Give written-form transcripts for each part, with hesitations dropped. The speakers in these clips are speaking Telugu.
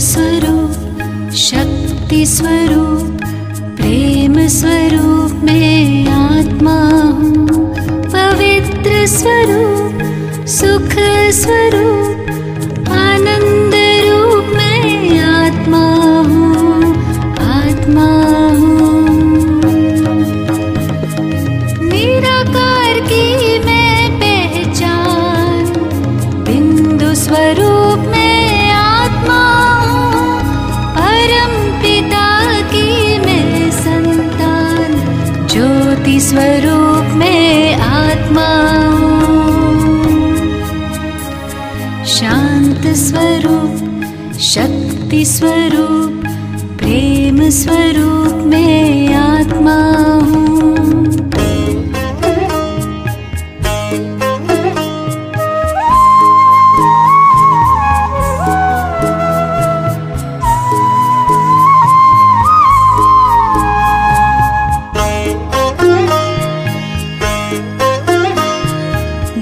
स्वरूप शक्ति स्वरूप प्रेम स्वरूप मैं आत्मा हूँ। पवित्र स्वरूप सुख स्वरूप आनंद रूप मैं आत्मा हूँ, आत्मा हूँ। निराकार की मैं पहचान बिंदु स्वरूप में स्वरूप में आत्मा हूँ। शांत स्वरूप शक्ति स्वरूप प्रेम स्वरूप में आत्मा हूँ।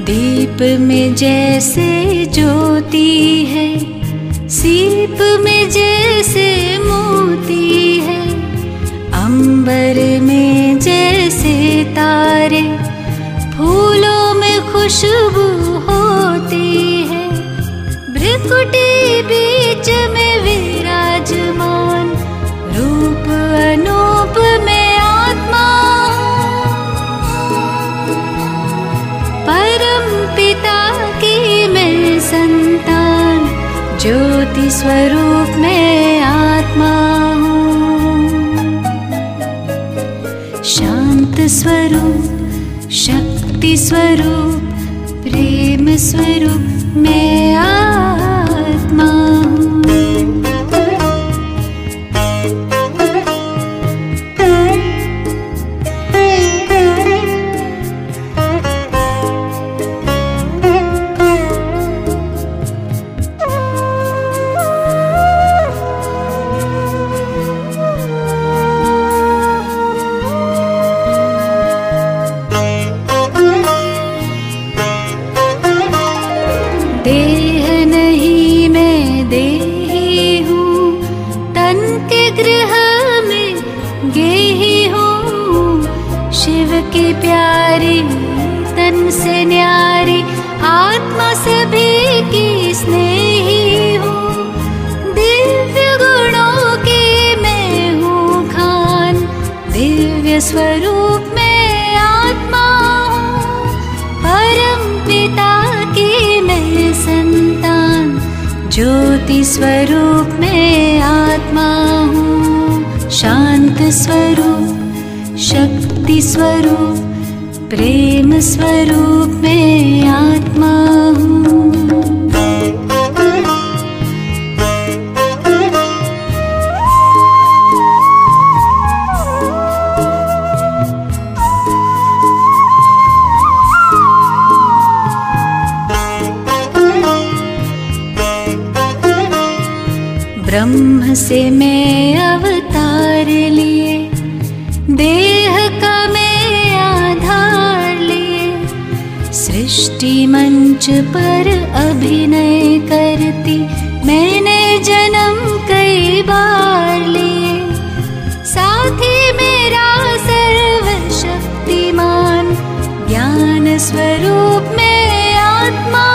दीप में जैसे ज्योति है, सीप में जैसे मोती है, अंबर में जैसे तारे, फूलों में खुशबू होती है। भ्रिकुटी बीच में विराजमान रूप अनूप में आत्मा। पिता की मैं संतान ज्योति स्वरूप में आत्मा हूँ। शांत स्वरूप शक्ति स्वरूप प्रेम स्वरूप मैं आत्मा हूँ। देह नहीं मैं देही हूँ, तन के गृह में गेही हूँ। शिव की प्यारी तन से न्यारी आत्मा सभी की स्नेही हूँ। दिव्य गुणों की मैं हूँ खान, दिव्य स्वरूप में आत्मा हूँ। परम पिता संतान ज्योति स्वरूप में आत्मा हूँ। शांत स्वरूप शक्ति स्वरूप प्रेम स्वरूप में आत्मा हूँ। ब्रह्म से मैं अवतार लिए, देह का मैं आधार लिए। सृष्टि मंच पर अभिनय करती मैंने जन्म कई बार लिए। साथी मेरा सर्वशक्तिमान ज्ञान स्वरूप में आत्मा।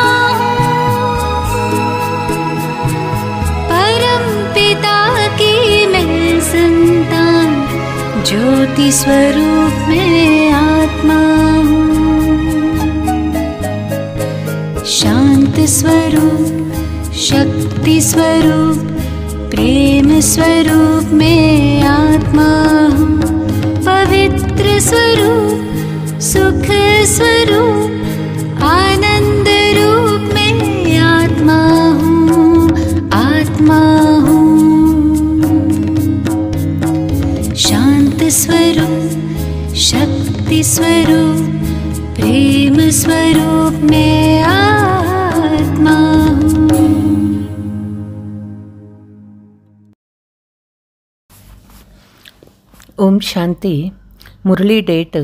संतान ज्योति स्वरूप में आत्मा हूँ। शांत स्वरूप शक्ति स्वरूप प्रेम स्वरूप में आत्मा हूँ। पवित्र स्वरूप सुख स्वरूप आनंद रूप में आत्मा हूँ, आत्मा हूँ। शांत स्वरूप शक्ति स्वरूप प्रेम स्वरूप में आत्मा हूँ। ఓం శాంతి. మురళీ డేట్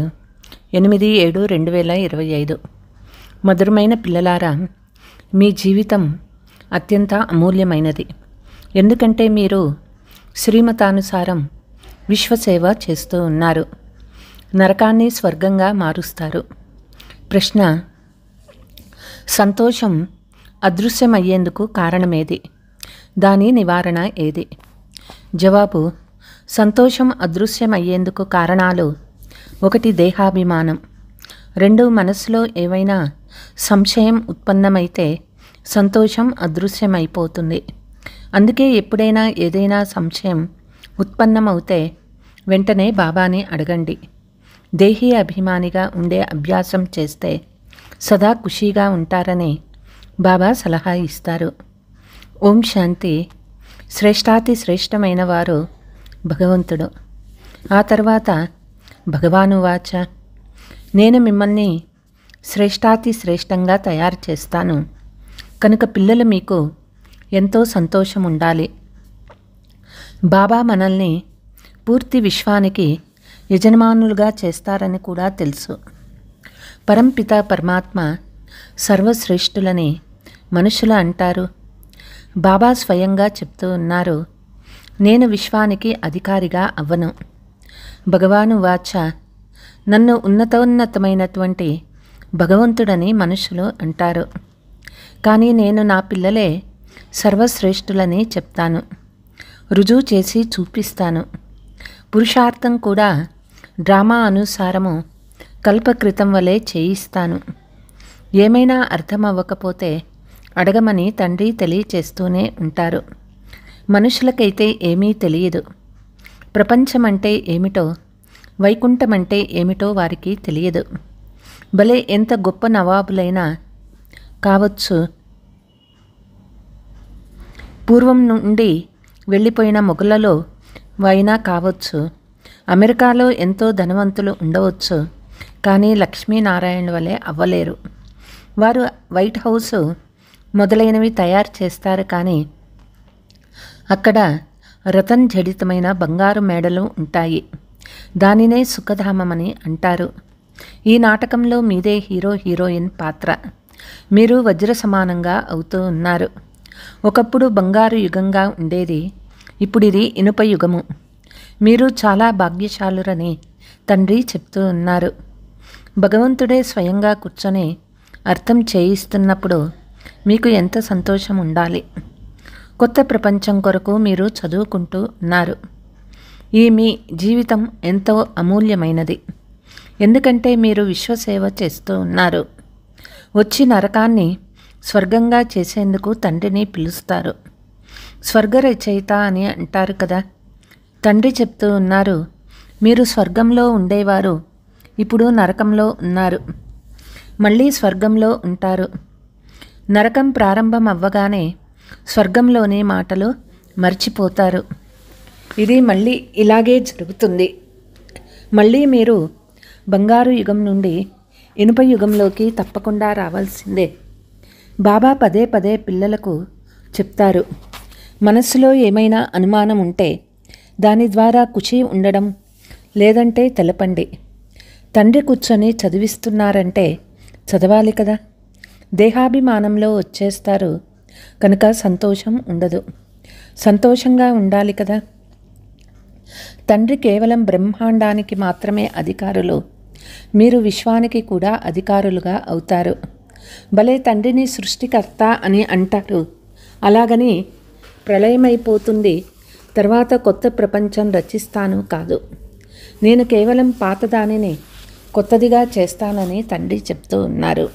8/7/2025. మధురమైన పిల్లలారా, మీ జీవితం అత్యంత అమూల్యమైనది. ఎందుకంటే మీరు శ్రీమతానుసారం విశ్వసేవ చేస్తూ ఉన్నారు. నరకాన్ని స్వర్గంగా మారుస్తారు. ప్రశ్న: సంతోషం అదృశ్యమయ్యేందుకు కారణమేది? దాని నివారణ ఏది? జవాబు: సంతోషం అదృశ్యమయ్యేందుకు కారణాలు: 1 దేహాభిమానం, 2 మనసులో ఏవైనా సంశయం ఉత్పన్నమైతే సంతోషం అదృశ్యమైపోతుంది. అందుకే ఎప్పుడైనా ఏదైనా సంశయం ఉత్పన్నమవుతే వెంటనే బాబాని అడగండి. దేహీ అభిమానిగా ఉండే అభ్యాసం చేస్తే సదా ఖుషీగా ఉంటారని బాబా సలహా ఇస్తారు. ఓం శాంతి. శ్రేష్టాతి శ్రేష్టమైన వారు భగవంతుడు. ఆ తర్వాత భగవానువాచ: నేను మిమ్మల్ని శ్రేష్టాతి శ్రేష్టంగా తయారు చేస్తాను కనుక పిల్లలు మీకు ఎంతో సంతోషం ఉండాలి. బాబా మనల్ని పూర్తి విశ్వానికి యజమానులుగా చేస్తారని కూడా తెలుసు. పరంపిత పరమాత్మ సర్వశ్రేష్ఠులని మనుషులు అంటారు. బాబా స్వయంగా చెప్తూ ఉన్నారు, నేను విశ్వానికి అధికారిగా అవ్వను. భగవాను వాచ: నన్ను ఉన్నతమైనటువంటి భగవంతుడని మనుషులు అంటారు, కానీ నేను నా పిల్లలే సర్వశ్రేష్ఠులని చెప్తాను. రుజువు చేసి చూపిస్తాను. పురుషార్థం కూడా డ్రామా అనుసారము కల్పకృతం వలె చేయిస్తాను. ఏమైనా అర్థం అవ్వకపోతే అడగమని తండ్రి తెలియచేస్తూనే ఉంటారు. మనుషులకైతే ఏమీ తెలియదు. ప్రపంచమంటే ఏమిటో, వైకుంఠమంటే ఏమిటో వారికి తెలియదు. భలే ఎంత గొప్ప నవాబులైనా కావచ్చు, పూర్వం నుండి వెళ్ళిపోయిన మొఘలులలో అయినా కావచ్చు, అమెరికాలో ఎంతో ధనవంతులు ఉండవచ్చు, కానీ లక్ష్మీనారాయణ వలె అవ్వలేరు. వారు వైట్ హౌస్ మొదలైనవి తయారు చేస్తారు, కానీ అక్కడ రతన్ జడితమైన బంగారు మేడలు ఉంటాయి. దానినే సుఖధామమని అంటారు. ఈ నాటకంలో మీదే హీరో హీరోయిన్ పాత్ర. మీరు వజ్ర సమానంగా అవుతూ ఉన్నారు. ఒకప్పుడు బంగారు యుగంగా ఉండేది, ఇప్పుడు ఇది ఇనుప యుగము. మీరు చాలా భాగ్యశాలురని తండ్రి చెప్తూ ఉన్నారు. భగవంతుడే స్వయంగా కూర్చొని అర్థం చేయిస్తున్నప్పుడు మీకు ఎంత సంతోషం ఉండాలి. కొత్త ప్రపంచం కొరకు మీరు చదువుకుంటూ ఉన్నారు. ఈ మీ జీవితం ఎంతో అమూల్యమైనది. ఎందుకంటే మీరు విశ్వసేవ చేస్తూ ఉన్నారు. వచ్చి నరకాన్ని స్వర్గంగా చేసేందుకు తండ్రిని పిలుస్తారు. స్వర్గ రచయిత అని అంటారు కదా. తండ్రి చెప్తూ ఉన్నారు, మీరు స్వర్గంలో ఉండేవారు ఇప్పుడు నరకంలో ఉన్నారు, మళ్ళీ స్వర్గంలో ఉంటారు. నరకం ప్రారంభం అవ్వగానే స్వర్గంలోని మాటలు మర్చిపోతారు. ఇది మళ్ళీ ఇలాగే జరుగుతుంది. మళ్ళీ మీరు బంగారు యుగం నుండి ఇనుప యుగంలోకి తప్పకుండా రావాల్సిందే. బాబా పదే పదే పిల్లలకు చెప్తారు, మనస్సులో ఏమైనా అనుమానం ఉంటే దాని ద్వారా ఖుషి ఉండడం లేదంటే తెలపండి. తండ్రి కూర్చొని చదివిస్తున్నారంటే చదవాలి కదా. దేహాభిమానంలో వచ్చేస్తారు కనుక సంతోషం ఉండదు. సంతోషంగా ఉండాలి కదా. తండ్రి కేవలం బ్రహ్మాండానికి మాత్రమే అధికారులు. మీరు విశ్వానికి కూడా అధికారులుగా అవుతారు. భలే తండ్రిని సృష్టికర్త అని అంటారు. అలాగని ప్రళయమైపోతుంది, తర్వాత కొత్త ప్రపంచం రచిస్తాను కాదు. నేను కేవలం పాతదానిని కొత్తదిగా చేస్తానని తండ్రి చెప్తూ ఉన్నారు.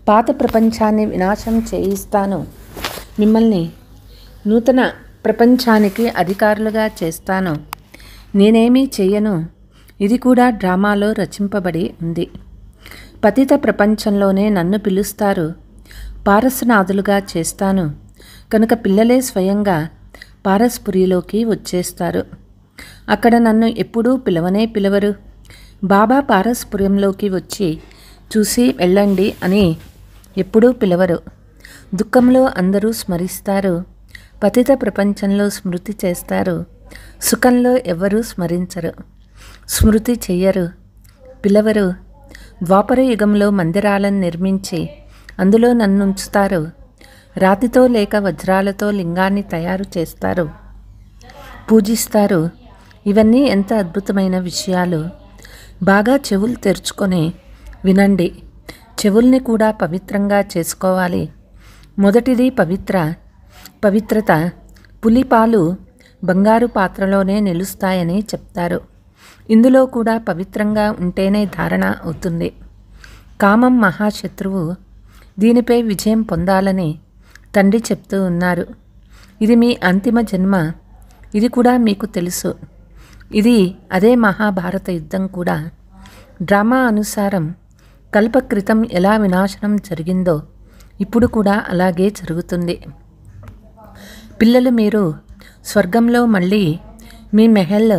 పాత ప్రపంచాన్ని వినాశం చేయిస్తాను, మిమ్మల్ని నూతన ప్రపంచానికి అధికారులుగా చేస్తాను. నేనేమీ చెయ్యను, ఇది కూడా డ్రామాలో రచింపబడి ఉంది. పతిత ప్రపంచంలోనే నన్ను పిలుస్తారు, పారసనాథులుగా చేస్తాను కనుక పిల్లలే స్వయంగా పారస్పురిలోకి వచ్చేస్తారు. అక్కడ నన్ను ఎప్పుడూ పిలవనే పిలవరు. బాబా పారస్పుర్యంలోకి వచ్చి చూసి వెళ్ళండి అని ఎప్పుడూ పిలవరు. దుఃఖంలో అందరూ స్మరిస్తారు, పతిత ప్రపంచంలో స్మృతి చేస్తారు. సుఖంలో ఎవరూ స్మరించరు, స్మృతి చెయ్యరు, పిలవరు. ద్వాపర యుగంలో మందిరాలను నిర్మించి అందులో నన్ను ఉంచుతారు. రాతితో లేక వజ్రాలతో లింగాన్ని తయారు చేస్తారు, పూజిస్తారు. ఇవన్నీ ఎంత అద్భుతమైన విషయాలు. బాగా చెవులు తెరుచుకొని వినండి. చెవుల్ని కూడా పవిత్రంగా చేసుకోవాలి. మొదటిది పవిత్రత. పులిపాలు బంగారు పాత్రలోనే నిలుస్తాయని చెప్తారు. ఇందులో కూడా పవిత్రంగా ఉంటేనే ధారణ అవుతుంది. కామం మహాశత్రువు, దీనిపై విజయం పొందాలని తండ్రి చెప్తూ ఉన్నారు. ఇది మీ అంతిమ జన్మ, ఇది కూడా మీకు తెలుసు. ఇది అదే మహాభారత యుద్ధం కూడా. డ్రామా అనుసారం కల్పక్రితం ఎలా వినాశనం జరిగిందో ఇప్పుడు కూడా అలాగే జరుగుతుంది. పిల్లలు, మీరు స్వర్గంలో మళ్ళీ మీ మెహల్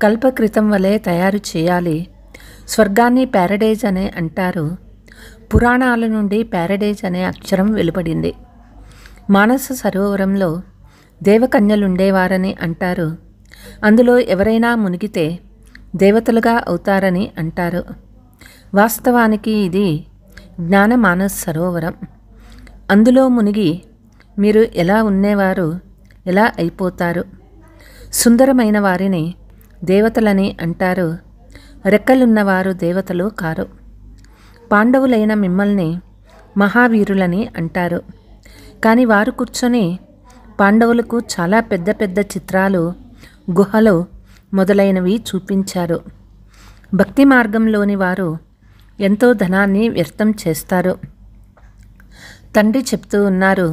కల్పక్రితం వలె తయారు చేయాలి. స్వర్గాన్ని ప్యారడైజ్ అనే అంటారు. పురాణాల నుండి ప్యారడైజ్ అనే అక్షరం వెలువడింది. మానస సరోవరంలో దేవకన్యలుండేవారని అంటారు. అందులో ఎవరైనా మునిగితే దేవతలుగా అవుతారని అంటారు. వాస్తవానికి ఇది జ్ఞాన మానస సరోవరం. అందులో మునిగి మీరు ఎలా ఉండేవారు, ఎలా అయిపోతారు. సుందరమైన వారిని దేవతలని అంటారు. రెక్కలున్నవారు దేవతలు కారు. పాండవులైన మిమ్మల్ని మహావీరులని అంటారు. కానీ వారు కూర్చొని పాండవులకు చాలా పెద్ద పెద్ద చిత్రాలు, గుహలు మొదలైనవి చూపించారు. భక్తి మార్గంలోని వారు ఎంతో ధనాన్ని వ్యర్థం చేస్తారు. తండ్రి చెప్తూ ఉన్నారు,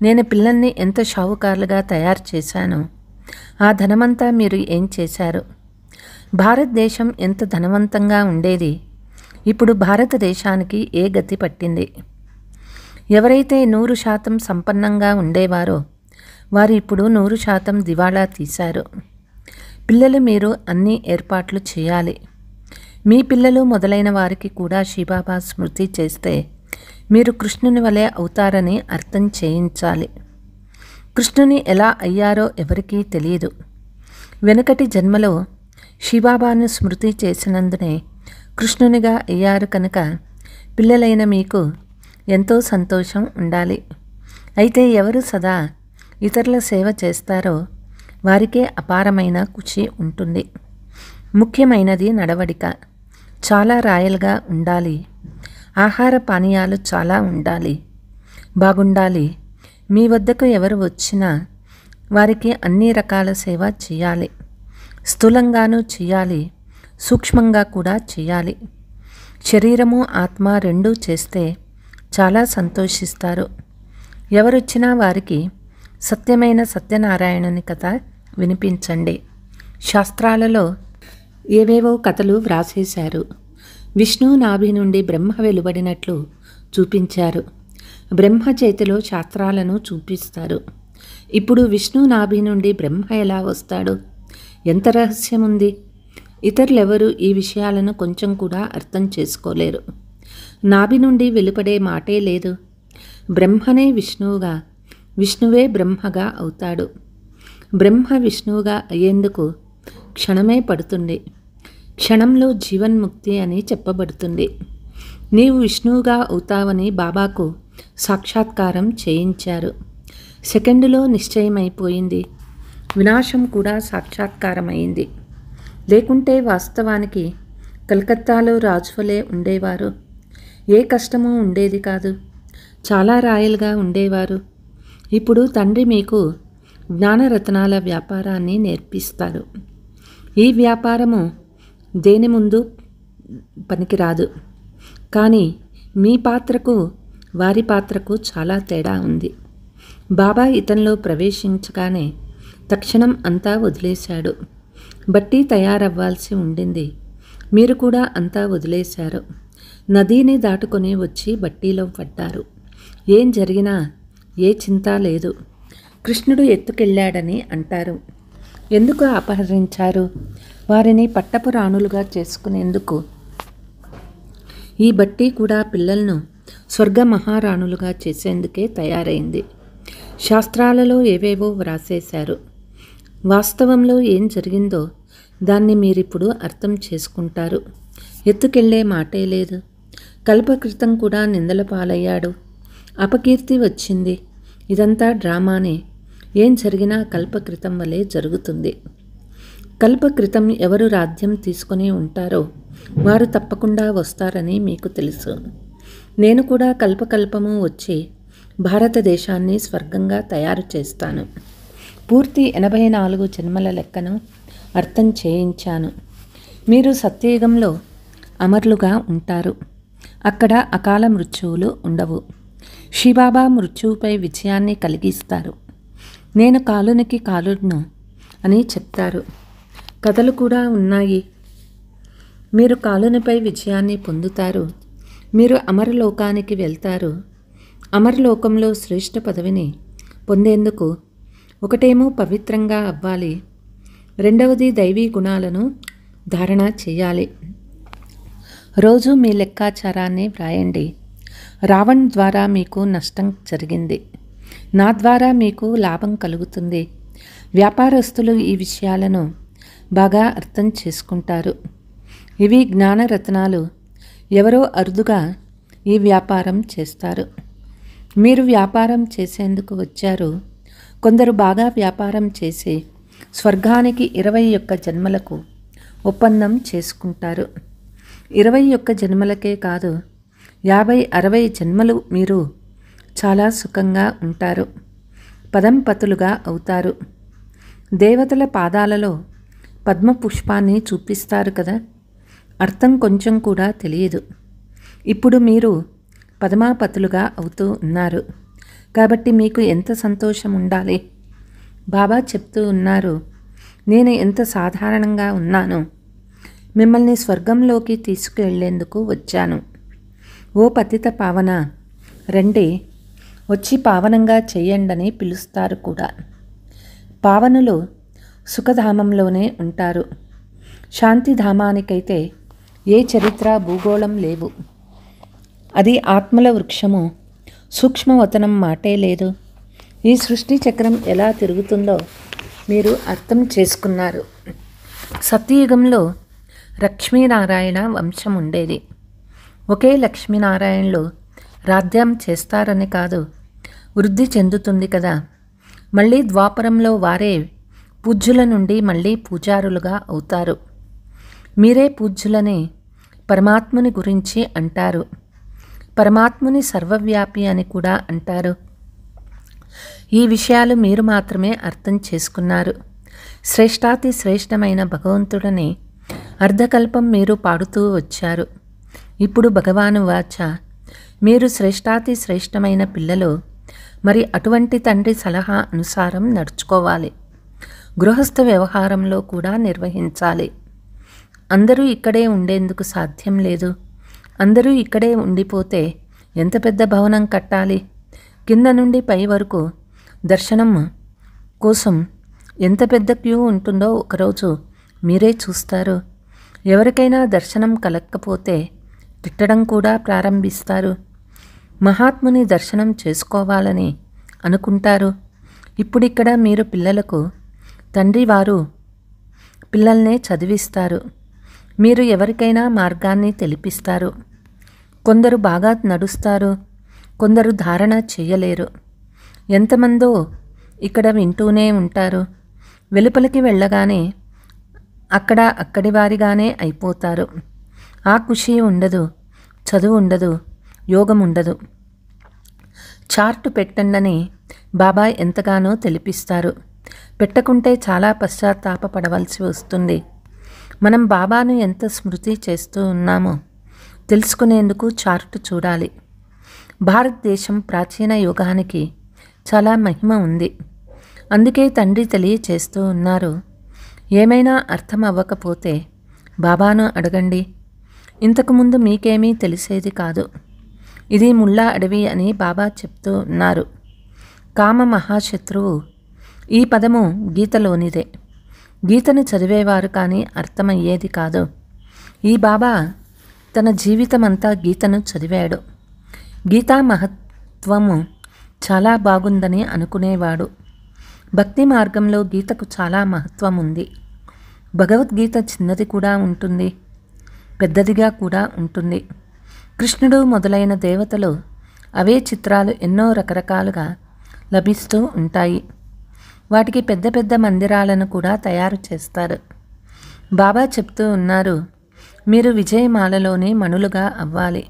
నేను పిల్లల్ని ఎంత షావుకారులుగా తయారు చేశాను. ఆ ధనమంతా మీరు ఏం చేశారు? భారతదేశం ఎంత ధనవంతంగా ఉండేది. ఇప్పుడు భారతదేశానికి ఏ గతి పట్టింది? ఎవరైతే 100% సంపన్నంగా ఉండేవారో వారు ఇప్పుడు 100% దివాళా తీశారు. పిల్లలు, మీరు అన్ని ఏర్పాట్లు చేయాలి. మీ పిల్లలు మొదలైన వారికి కూడా శివబాబా స్మృతి చేస్తే మీరు కృష్ణుని వలె అవుతారని అర్థం చేయించాలి. కృష్ణుని ఎలా అయ్యారో ఎవరికీ తెలియదు. వెనుకటి జన్మలో శివబాబాను స్మృతి చేసినందునే కృష్ణునిగా అయ్యారు కనుక పిల్లలైన మీకు ఎంతో సంతోషం ఉండాలి. అయితే ఎవరు సదా ఇతరుల సేవ చేస్తారో వారికే అపారమైన ఖుషి ఉంటుంది. ముఖ్యమైనది నడవడిక. చాలా రాయల్గా ఉండాలి. ఆహార పానీయాలు చాలా ఉండాలి, బాగుండాలి. మీ వద్దకు ఎవరు వచ్చినా వారికి అన్ని రకాల సేవ చేయాలి. స్థూలంగానూ చేయాలి, సూక్ష్మంగా కూడా చేయాలి. శరీరము ఆత్మ రెండూ చేస్తే చాలా సంతోషిస్తారు. ఎవరొచ్చినా వారికి సత్యమైన సత్యనారాయణుని కథ వినిపించండి. శాస్త్రాలలో ఏవేవో కథలు వ్రాసేశారు. విష్ణు నాభి నుండి బ్రహ్మ వెలువడినట్లు చూపించారు. బ్రహ్మ చేతిలో శాస్త్రాలను చూపిస్తారు. ఇప్పుడు విష్ణు నాభి నుండి బ్రహ్మ ఎలా వస్తాడు? ఎంత రహస్యం ఉంది. ఇతరులెవరూ ఈ విషయాలను కొంచెం కూడా అర్థం చేసుకోలేరు. నాభి నుండి వెలువడే మాటే లేదు. బ్రహ్మనే విష్ణువుగా, విష్ణువే బ్రహ్మగా అవుతాడు. బ్రహ్మ విష్ణువుగా అయ్యేందుకు క్షణమే పడుతుంది. క్షణంలో జీవన్ముక్తి అని చెప్పబడుతుంది. నీవు విష్ణువుగా అవుతావని బాబాకు సాక్షాత్కారం చేయించారు. సెకండులో నిశ్చయమైపోయింది. వినాశం కూడా సాక్షాత్కారమైంది. లేకుంటే వాస్తవానికి కలకత్తాలో రాజువలే ఉండేవారు. ఏ కష్టమూ ఉండేది కాదు. చాలా రాయల్గా ఉండేవారు. ఇప్పుడు తండ్రి మీకు జ్ఞానరత్నాల వ్యాపారాన్ని నేర్పిస్తారు. ఈ వ్యాపారము దేని ముందు పనికిరాదు. కానీ మీ పాత్రకు వారి పాత్రకు చాలా తేడా ఉంది. బాబా ఇతనిలో ప్రవేశించగానే తక్షణం అంతా వదిలేశాడు. బట్టి తయారవ్వాల్సి ఉండింది. మీరు కూడా అంతా వదిలేశారు. నదిని దాటుకొని వచ్చి బట్టీలో పడ్డారు. ఏం జరిగినా ఏ చింత లేదు. కృష్ణుడు ఎత్తుకెళ్ళాడని అంటారు. ఎందుకు అపహరించారు? వారిని పట్టపు రాణులుగా చేసుకునేందుకు. ఈ బట్టి కూడా పిల్లలను స్వర్గ మహారాణులుగా చేసేందుకే తయారైంది. శాస్త్రాలలో ఏవేవో వ్రాసేశారు. వాస్తవంలో ఏం జరిగిందో దాన్ని మీరిప్పుడు అర్థం చేసుకుంటారు. ఎత్తుకెళ్లే మాటే లేదు. కల్పకృతం కూడా నిందల పాలయ్యాడు. అపకీర్తి వచ్చింది. ఇదంతా డ్రామానే. ఏం జరిగినా కల్పకృతం వలె జరుగుతుంది. కల్పకృతం ఎవరు రాజ్యం తీసుకొని ఉంటారో వారు తప్పకుండా వస్తారని మీకు తెలుసు. నేను కూడా కల్పకల్పము వచ్చి భారతదేశాన్ని స్వర్గంగా తయారు చేస్తాను. పూర్తి 84 జన్మల లెక్కను అర్థం చేయించాను. మీరు సత్యయుగంలో అమరులుగా ఉంటారు. అక్కడ అకాల మృత్యువులు ఉండవు. శివబాబా మృత్యువుపై విజయాన్ని కలిగిస్తారు. నేను కాలునికి కాలును అని చెప్తారు. కథలు కూడా ఉన్నాయి. మీరు కాలునిపై విజయాన్ని పొందుతారు. మీరు అమరలోకానికి వెళ్తారు. అమరలోకంలో శ్రేష్ఠ పదవిని పొందేందుకు ఒకటేమో పవిత్రంగా అవ్వాలి, రెండవది దైవీ గుణాలను ధారణ చేయాలి. రోజు మీ లెక్కాచారాన్ని వ్రాయండి. రావణ్ ద్వారా మీకు నష్టం జరిగింది, నా ద్వారా మీకు లాభం కలుగుతుంది. వ్యాపారస్తులు ఈ విషయాలను బాగా అర్థం చేసుకుంటారు. ఇవి జ్ఞానరత్నాలు. ఎవరో అరుదుగా ఈ వ్యాపారం చేస్తారు. మీరు వ్యాపారం చేసేందుకు వచ్చారు. కొందరు బాగా వ్యాపారం చేసి స్వర్గానికి 21 జన్మలకు ఒప్పందం చేసుకుంటారు. 21 జన్మలకే కాదు, 50-60 జన్మలు మీరు చాలా సుఖంగా ఉంటారు. పదంపతులుగా అవుతారు. దేవతల పాదాలలో పద్మపుష్పాన్ని చూపిస్తారు కదా. అర్థం కొంచెం కూడా తెలియదు. ఇప్పుడు మీరు పద్మాపతులుగా అవుతూ ఉన్నారు. కాబట్టి మీకు ఎంత సంతోషం ఉండాలి. బాబా చెప్తూ ఉన్నారు, నేను ఎంత సాధారణంగా ఉన్నాను. మిమ్మల్ని స్వర్గంలోకి తీసుకువెళ్లేందుకు వచ్చాను. ఓ పతిత పావన, రండి, వచ్చి పావనంగా చెయ్యండని పిలుస్తారు కూడా. పావనులు సుఖధామంలోనే ఉంటారు. శాంతిధామానికైతే ఏ చరిత్ర భూగోళం లేవు. అది ఆత్మల వృక్షము. సూక్ష్మవతనం మాటే లేదు. ఈ సృష్టి చక్రం ఎలా తిరుగుతుందో మీరు అర్థం చేసుకున్నారు. సత్యయుగంలో లక్ష్మీనారాయణ వంశం ఉండేది. ఒకే లక్ష్మీనారాయణలు రాజ్యం చేస్తారని కాదు, వృద్ధి చెందుతుంది కదా. మళ్ళీ ద్వాపరంలో వారే పూజ్యుల నుండి మళ్ళీ పూజారులుగా అవుతారు. మీరే పూజ్యులని పరమాత్ముని గురించి అంటారు. పరమాత్ముని సర్వవ్యాపి అని కూడా అంటారు. ఈ విషయాలు మీరు మాత్రమే అర్థం చేసుకున్నారు. శ్రేష్టాతి శ్రేష్టమైన భగవంతుడని అర్ధకల్పం మీరు పాడుతూ వచ్చారు. ఇప్పుడు భగవాను వాచ, మీరు శ్రేష్టాతి శ్రేష్టమైన పిల్లలు. మరి అటువంటి తండ్రి సలహా అనుసారం నడుచుకోవాలి. గృహస్థ వ్యవహారంలో కూడా నిర్వహించాలి. అందరూ ఇక్కడే ఉండేందుకు సాధ్యం లేదు. అందరూ ఇక్కడే ఉండిపోతే ఎంత పెద్ద భవనం కట్టాలి. కింద నుండి పై వరకు దర్శనం కోసం ఎంత పెద్ద క్యూ ఉంటుందో ఒకరోజు మీరే చూస్తారు. ఎవరికైనా దర్శనం కలగకపోతే తిట్టడం కూడా ప్రారంభిస్తారు. మహాత్ముని దర్శనం చేసుకోవాలని అనుకుంటారు. ఇప్పుడిక్కడ మీరు పిల్లలకు తండ్రి వారు పిల్లల్నే చదివిస్తారు. మీరు ఎవరికైనా మార్గాన్ని తెలిపిస్తారు. కొందరు బాగా నడుస్తారు, కొందరు ధారణ చేయలేరు. ఎంతమందో ఇక్కడ వింటూనే ఉంటారు. వెలుపలికి వెళ్ళగానే అక్కడి వారిగానే అయిపోతారు. ఆ ఖుషి ఉండదు, చదువు ఉండదు, యోగం ఉండదు. చార్టు పెట్టండని బాబా ఎంతగానో తెలిపిస్తారు. పెట్టకుంటే చాలా పశ్చాత్తాపపడవలసి వస్తుంది. మనం బాబాను ఎంత స్మృతి చేస్తూ ఉన్నామో తెలుసుకునేందుకు చార్టు చూడాలి. భారతదేశం ప్రాచీన యుగానికి చాలా మహిమ ఉంది. అందుకే తండ్రి తెలియచేస్తూ ఉన్నారు, ఏమైనా అర్థం అవ్వకపోతే బాబాను అడగండి. ఇంతకుముందు మీకేమీ తెలిసేది కాదు. ఇది ముల్లా అడవి అని బాబా చెప్తూ ఉన్నారు. కామ మహాశత్రువు ఈ పదము గీతలోనిదే. గీతను చదివేవారు కానీ అర్థమయ్యేది కాదు. ఈ బాబా తన జీవితమంతా గీతను చదివాడు. గీతా మహత్వము చాలా బాగుందని అనుకునేవాడు. భక్తి మార్గంలో గీతకు చాలా మహత్వం ఉంది. భగవద్గీత చిన్నది కూడా ఉంటుంది, పెద్దదిగా కూడా ఉంటుంది. కృష్ణుడు మొదలైన దేవతలు అవే చిత్రాలు ఎన్నో రకరకాలుగా లభిస్తూ ఉంటాయి. వాటికి పెద్ద పెద్ద మందిరాలను కూడా తయారు చేస్తారు. బాబా చెప్తూ ఉన్నారు, మీరు విజయమాలలోని మణులుగా అవ్వాలి.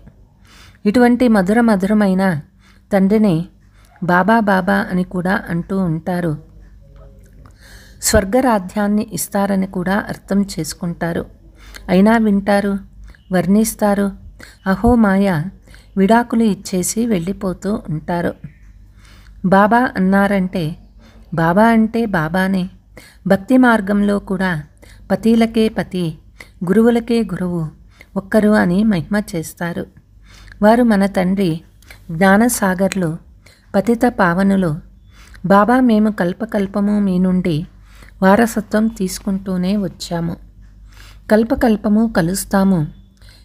ఇటువంటి మధురమైన తండ్రిని బాబా బాబా అని కూడా అంటూ ఉంటారు. స్వర్గరాధ్యాన్ని ఇస్తారని కూడా అర్థం చేసుకుంటారు. అయినా వింటారు, వర్ణిస్తారు. అహో మాయ, విడాకులు ఇచ్చేసి వెళ్ళిపోతూ ఉంటారు. బాబా అన్నారంటే బాబా అంటే బాబానే. భక్తి మార్గంలో కూడా పతిలకే పతి, గురువులకే గురువు ఒక్కరు అని మహిమ చేస్తారు. వారు మన తండ్రి, జ్ఞానసాగర్లు, పతిత పావనులు. బాబా మేము కల్పకల్పము మీ నుండి వారసత్వం తీసుకుంటూనే వచ్చాము. కల్పకల్పము కలుస్తాము.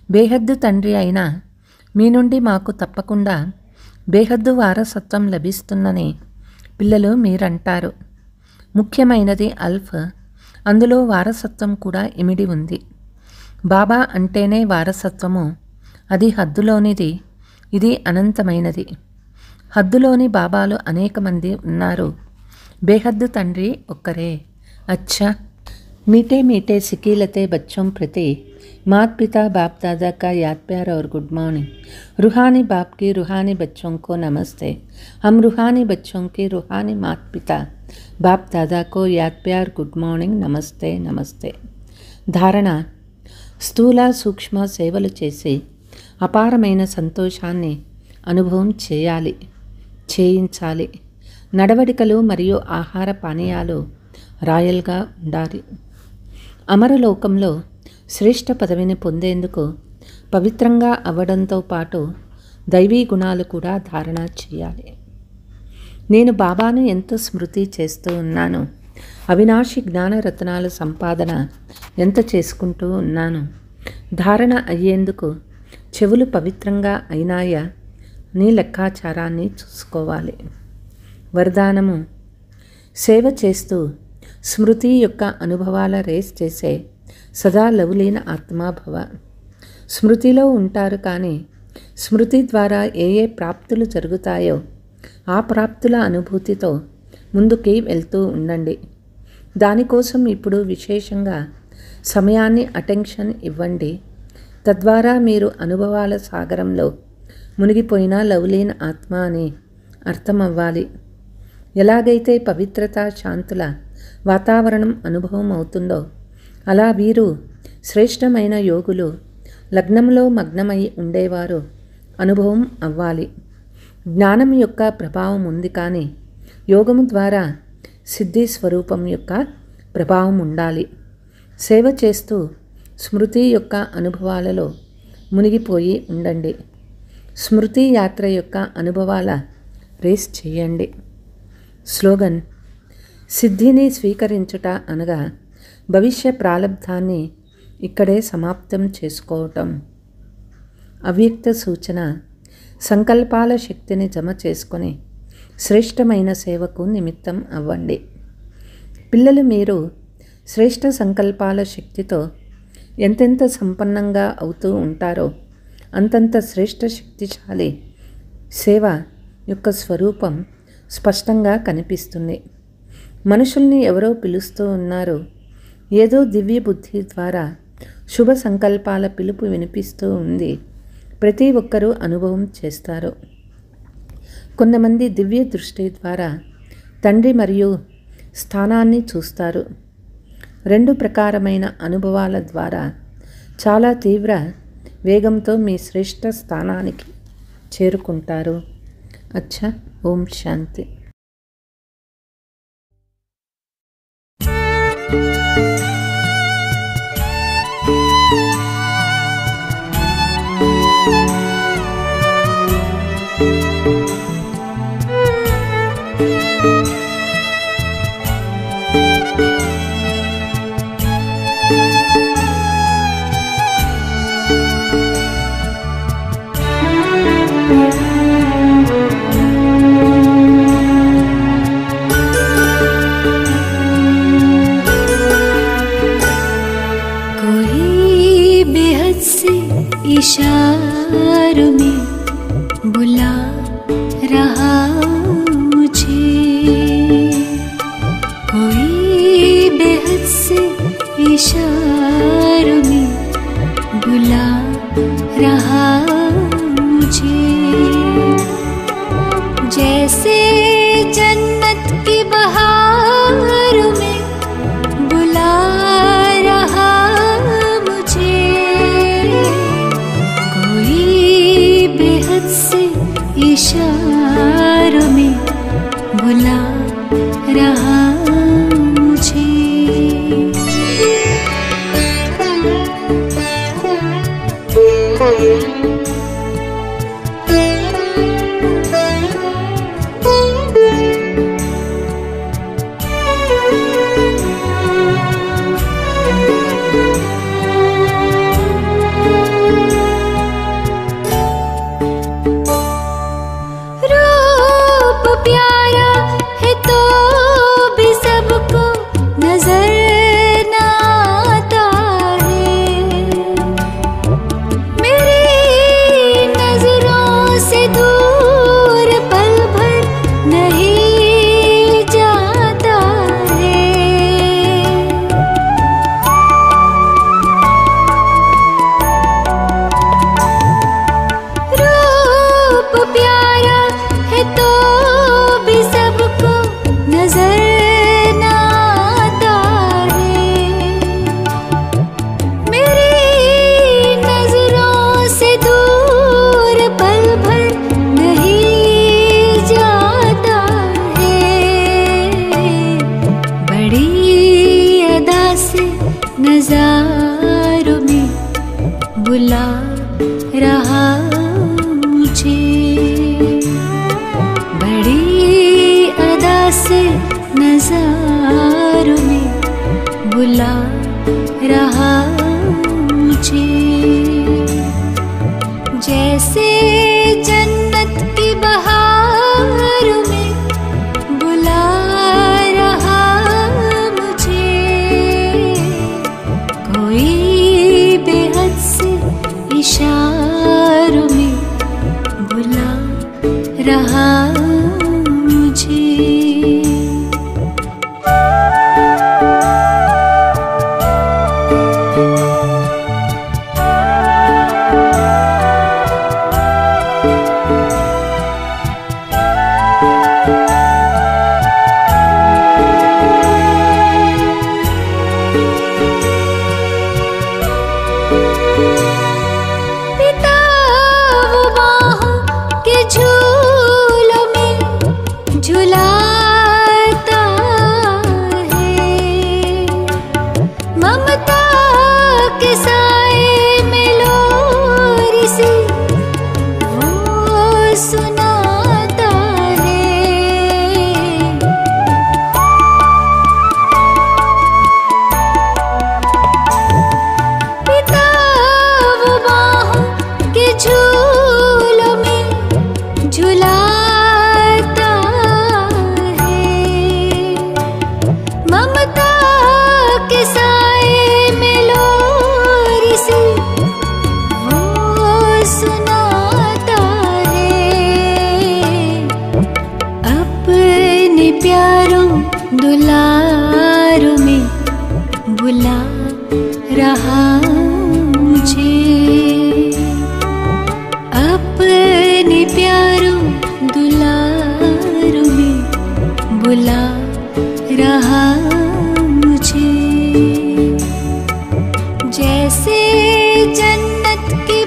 బేహద్దు తండ్రి అయినా మీ నుండి మాకు తప్పకుండా బేహద్దు వారసత్వం లభిస్తుందని పిల్లలు మీరంటారు. ముఖ్యమైనది అల్ఫ్, అందులో వారసత్వం కూడా ఇమిడి ఉంది. బాబా అంటేనే వారసత్వము. అది హద్దులోనిది, ఇది అనంతమైనది. హద్దులోని బాబాలు అనేక మంది ఉన్నారు. బేహద్దు తండ్రి ఒక్కరే. अच्छा, मीठे मीठे सिकीलते बच्चों प्रति माता पिता बाप दादा का याद प्यार और गुड मॉर्निंग। रूहानी बाप की रूहानी बच्चों को नमस्ते। हम रूहानी बच्चों के रूहानी माता पिता बाप दादा को याद प्यार गुड मॉर्निंग, नमस्ते नमस्ते। धारणा, స్థూల సూక్ష్మ సేవలు చేసి అపారమైన సంతోషాన్ని అనుభవం చేయించాలి. నడవడికలు మరియు ఆహార పానీయాలు రాయల్గా ఉండాలి. అమరలోకంలో శ్రేష్ఠ పదవిని పొందేందుకు పవిత్రంగా అవ్వడంతో పాటు దైవీ గుణాలు కూడా ధారణ చేయాలి. నేను బాబాను ఎంతో స్మృతి చేస్తూ ఉన్నాను. అవినాశి జ్ఞానరత్నాల సంపాదన ఎంత చేసుకుంటూ ఉన్నాను. ధారణ అయ్యేందుకు చెవులు పవిత్రంగా అయినాయా నీ లెక్కాచారాన్ని చూసుకోవాలి. వరదానము, సేవ చేస్తూ స్మృతి యొక్క అనుభవాల రేస్ చేసే సదా లవులీన ఆత్మాభవ. స్మృతిలో ఉంటారు కానీ స్మృతి ద్వారా ఏ ప్రాప్తులు జరుగుతాయో ఆ ప్రాప్తుల అనుభూతితో ముందుకి వెళ్తూ ఉండండి. దానికోసం ఇప్పుడు విశేషంగా సమయాన్ని అటెన్షన్ ఇవ్వండి. తద్వారా మీరు అనుభవాల సాగరంలో మునిగిపోయిన లవులీన ఆత్మ అని అర్థమవ్వాలి. ఎలాగైతే పవిత్రత, శాంతుల వాతావరణం అనుభవం అవుతుందో అలా వీరు శ్రేష్టమైన యోగులు, లగ్నంలో మగ్నమై ఉండేవారు అనుభవం అవ్వాలి. జ్ఞానం యొక్క ప్రభావం ఉంది కానీ యోగము ద్వారా సిద్ధి స్వరూపం యొక్క ప్రభావం ఉండాలి. సేవ చేస్తూ స్మృతి యొక్క అనుభవాలలో మునిగిపోయి ఉండండి. స్మృతి యాత్ర యొక్క అనుభవాల రేస్ చేయండి. స్లోగన్, సిద్ధిని స్వీకరించుట అనగా భవిష్య ప్రాలబ్ధాన్ని ఇక్కడే సమాప్తం చేసుకోవటం. అవ్యక్త సూచన, సంకల్పాల శక్తిని జమ చేసుకొని శ్రేష్టమైన సేవకు నిమిత్తం అవ్వండి. పిల్లలు, మీరు శ్రేష్ట సంకల్పాల శక్తితో ఎంతెంత సంపన్నంగా అవుతూ ఉంటారో అంతంత శ్రేష్ట శక్తిశాలి సేవ యొక్క స్వరూపం స్పష్టంగా కనిపిస్తుంది. మనుషుల్ని ఎవరో పిలుస్తూ ఉన్నారు. ఏదో దివ్య బుద్ధి ద్వారా శుభ సంకల్పాల పిలుపు వినిపిస్తూ ఉంది. ప్రతి ఒక్కరూ అనుభవం చేస్తారు. కొంతమంది దివ్య దృష్టి ద్వారా తండ్రి మరియు స్థానాన్ని చూస్తారు. రెండు ప్రకారమైన అనుభవాల ద్వారా చాలా తీవ్ర వేగంతో మీ శ్రేష్ఠ స్థానానికి చేరుకుంటారు. అచ్చా, ఓం శాంతి. इशारों में बुला रहा मुझे, कोई बेहद से इशारों में बुला रहा मुझे। जैसे जन्नत की बहारों में बुला रहा मुझे, कोई बेहद से इशारों में बुला रहा मुझे। रूप प्यारा है तो भी सबको नजर न आता है, मेरी नजरों से दूर पल भर नहीं जाता है। रूप प्यारा है तो भी सबको नजर न आता है, मेरी नजरों से दूर पल भर नहीं जाता है। बड़ी अदा से नजारों में बुला रहा मुझे, बड़ी अदा से नजारों में बुला रहा मुझे। जैसे जन्नत की बहारों में बुला रहा मुझे, कोई बेहद से इशारों में बुला रहा मुझे। पिता वो बाहों के झूलों में झुलाता है, ममता के साए में लोरी सी वो सुनाता है। पिता वो बाहों के झूलों में झुलाता है, ममता के साए में लोरी सी वो सुनाता है। अपने प्यारों दुलारों में बुला रहा मुझे, अपने प्यारों दुलारों में बुला रहा मुझे। जैसे जन्नत की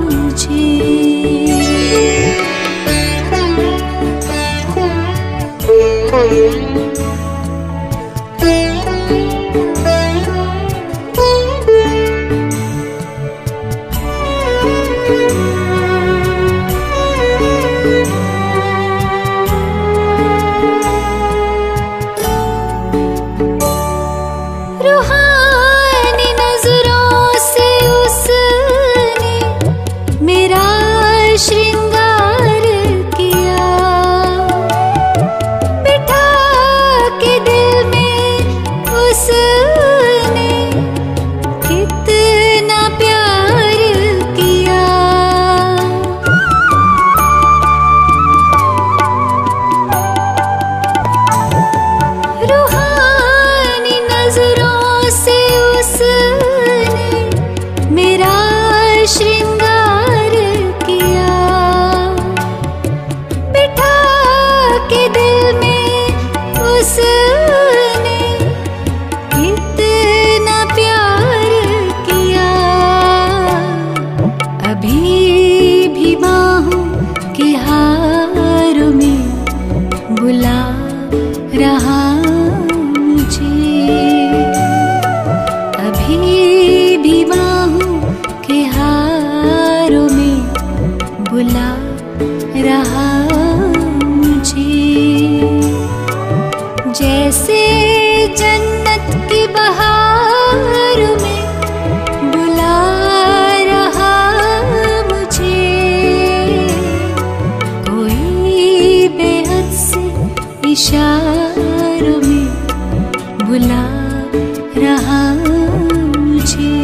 मुझे। रूहानी नजरों से उसने मेरा श्रृंगार किया, बिठा के दिल में उसने कितना प्यार किया। रूहानी नजरों से उसने मेरा श्रृंगार किया, बिठा के दिल में उसने कितना प्यार किया। अभी भी बाहों के हार में बुला रहा मुझे, अभी भी बाहों के हारों में बुला रहा मुझे। जैसे जन्नत की बहार में बुला रहा मुझे, कोई बेहद से इशारों में बुला रहा मुझे,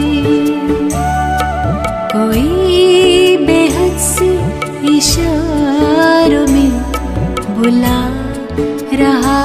कोई बेहद से इशारों में बुला रहा